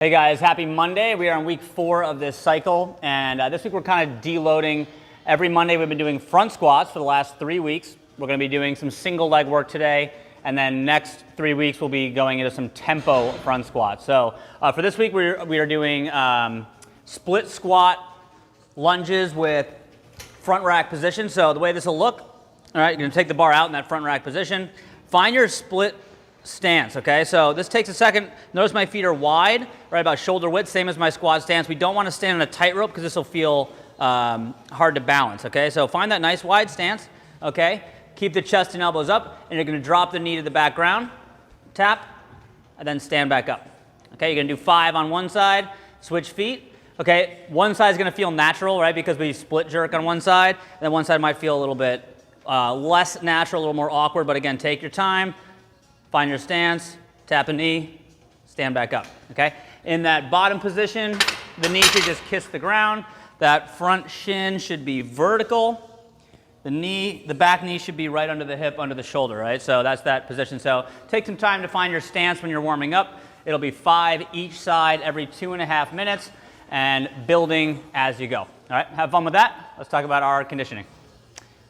Hey guys, happy Monday. We are on week 4 of this cycle, and this week we're kind of deloading. Every Monday we've been doing front squats for the last 3 weeks. We're going to be doing some single leg work today, and then next 3 weeks we'll be going into some tempo front squats. So for this week we are doing split squat lunges with front rack position. So the way this will look, all right, you're going to take the bar out in that front rack position. Find your split stance, okay? So this takes a second. Notice my feet are wide, right about shoulder width, same as my squat stance. We don't want to stand on a tightrope because this will feel hard to balance, okay? So find that nice wide stance, okay? Keep the chest and elbows up, and you're going to drop the knee to the back ground, tap, and then stand back up. Okay, you're going to do 5 on one side, switch feet. Okay, one side is going to feel natural, right, because we split jerk on one side, and then one side might feel a little bit less natural, a little more awkward, but again, take your time. Find your stance, tap a knee, stand back up, okay? In that bottom position, the knee should just kiss the ground. That front shin should be vertical. The back knee should be right under the hip, under the shoulder, right? So that's that position. So take some time to find your stance when you're warming up. It'll be 5 each side every 2.5 minutes and building as you go. All right, have fun with that. Let's talk about our conditioning.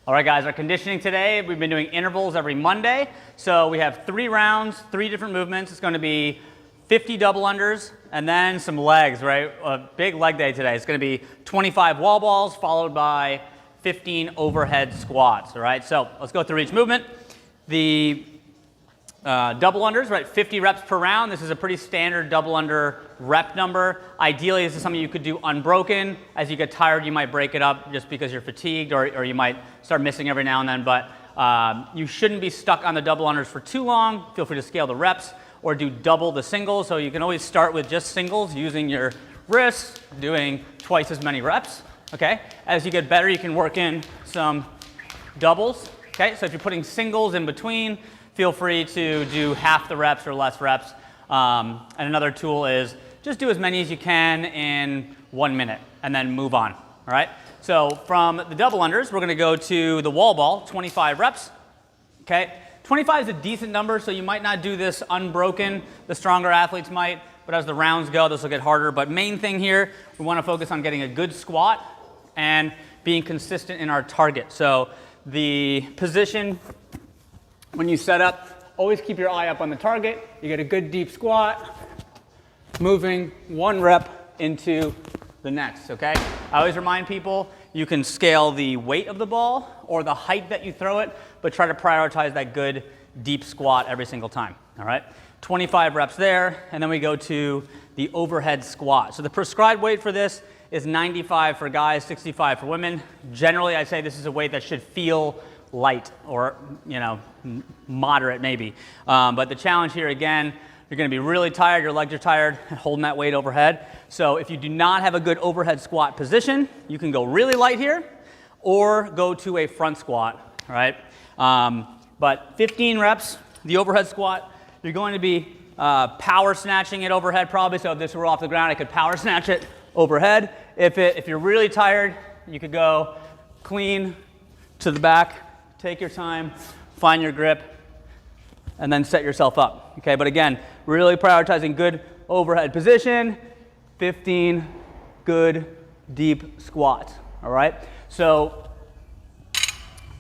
All right, guys, our conditioning today, we've been doing intervals every Monday. So we have 3 rounds, 3 different movements. It's going to be 50 double unders and then some legs, right? A big leg day today. It's going to be 25 wall balls followed by 15 overhead squats, all right? So let's go through each movement. The double unders, right? 50 reps per round. This is a pretty standard double under rep number. Ideally, this is something you could do unbroken. As you get tired, you might break it up just because you're fatigued, or you might start missing every now and then. But you shouldn't be stuck on the double unders for too long. Feel free to scale the reps or do double the singles. So you can always start with just singles using your wrists, doing twice as many reps. Okay. As you get better, you can work in some doubles. Okay. So if you're putting singles in between, feel free to do half the reps or less reps. And another tool is just do as many as you can in 1 minute and then move on, all right? So from the double unders, we're going to go to the wall ball, 25 reps, okay? 25 is a decent number, so you might not do this unbroken. The stronger athletes might, but as the rounds go, this will get harder. But main thing here, we want to focus on getting a good squat and being consistent in our target. So the position, when you set up, always keep your eye up on the target. You get a good deep squat, moving 1 rep into the next, okay? I always remind people you can scale the weight of the ball or the height that you throw it, but try to prioritize that good deep squat every single time, all right? 25 reps there, and then we go to the overhead squat. So the prescribed weight for this is 95 for guys, 65 for women. Generally, I'd say this is a weight that should feel light or, moderate maybe. But the challenge here, again, you're going to be really tired, your legs are tired, holding that weight overhead. So if you do not have a good overhead squat position, you can go really light here or go to a front squat, all right? But 15 reps, the overhead squat, you're going to be power snatching it overhead probably. So if this were off the ground, I could power snatch it overhead. If you're really tired, you could go clean to the back. Take your time, find your grip, and then set yourself up, okay? But again, really prioritizing good overhead position, 15 good deep squats, all right? So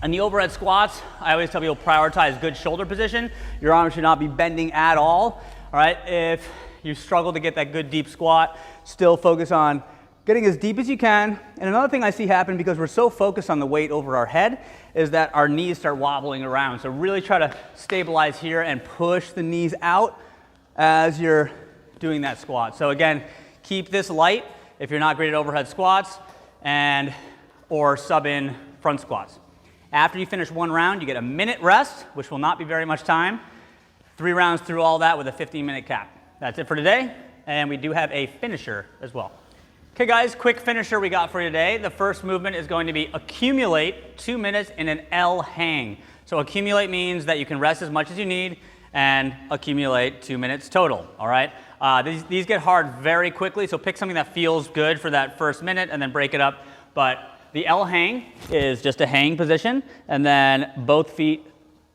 on the overhead squats, I always tell people prioritize good shoulder position. Your arms should not be bending at all right? If you struggle to get that good deep squat, still focus on getting as deep as you can. And another thing I see happen because we're so focused on the weight over our head is that our knees start wobbling around. So really try to stabilize here and push the knees out as you're doing that squat. So again, keep this light if you're not great at overhead squats or sub in front squats. After you finish one round, you get a minute rest, which will not be very much time. 3 rounds through all that with a 15-minute cap. That's it for today, and we do have a finisher as well. Okay guys, quick finisher we got for you today. The first movement is going to be accumulate 2 minutes in an L hang. So accumulate means that you can rest as much as you need and accumulate 2 minutes total, all right? These get hard very quickly, so pick something that feels good for that first minute and then break it up. But the L hang is just a hang position, and then both feet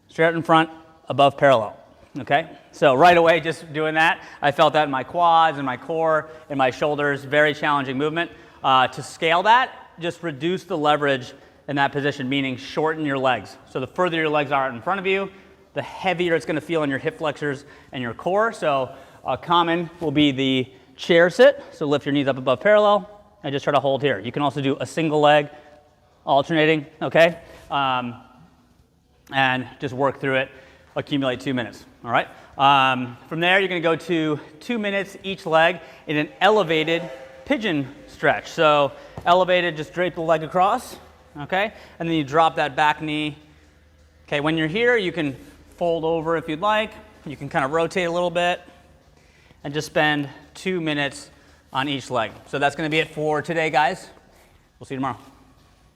straight out in front, above parallel. Okay, so right away just doing that, I felt that in my quads and my core and my shoulders, very challenging movement. To scale that, just reduce the leverage in that position, meaning shorten your legs. So the further your legs are out in front of you, the heavier it's gonna feel in your hip flexors and your core. So common will be the chair sit, so lift your knees up above parallel and just try to hold here. You can also do a single leg, alternating, okay? And just work through it, accumulate 2 minutes, all right? From there, you're gonna go to 2 minutes each leg in an elevated pigeon stretch. So elevated, just drape the leg across, okay? And then you drop that back knee. Okay, when you're here, you can fold over if you'd like. You can kind of rotate a little bit and just spend 2 minutes on each leg. So that's gonna be it for today, guys. We'll see you tomorrow.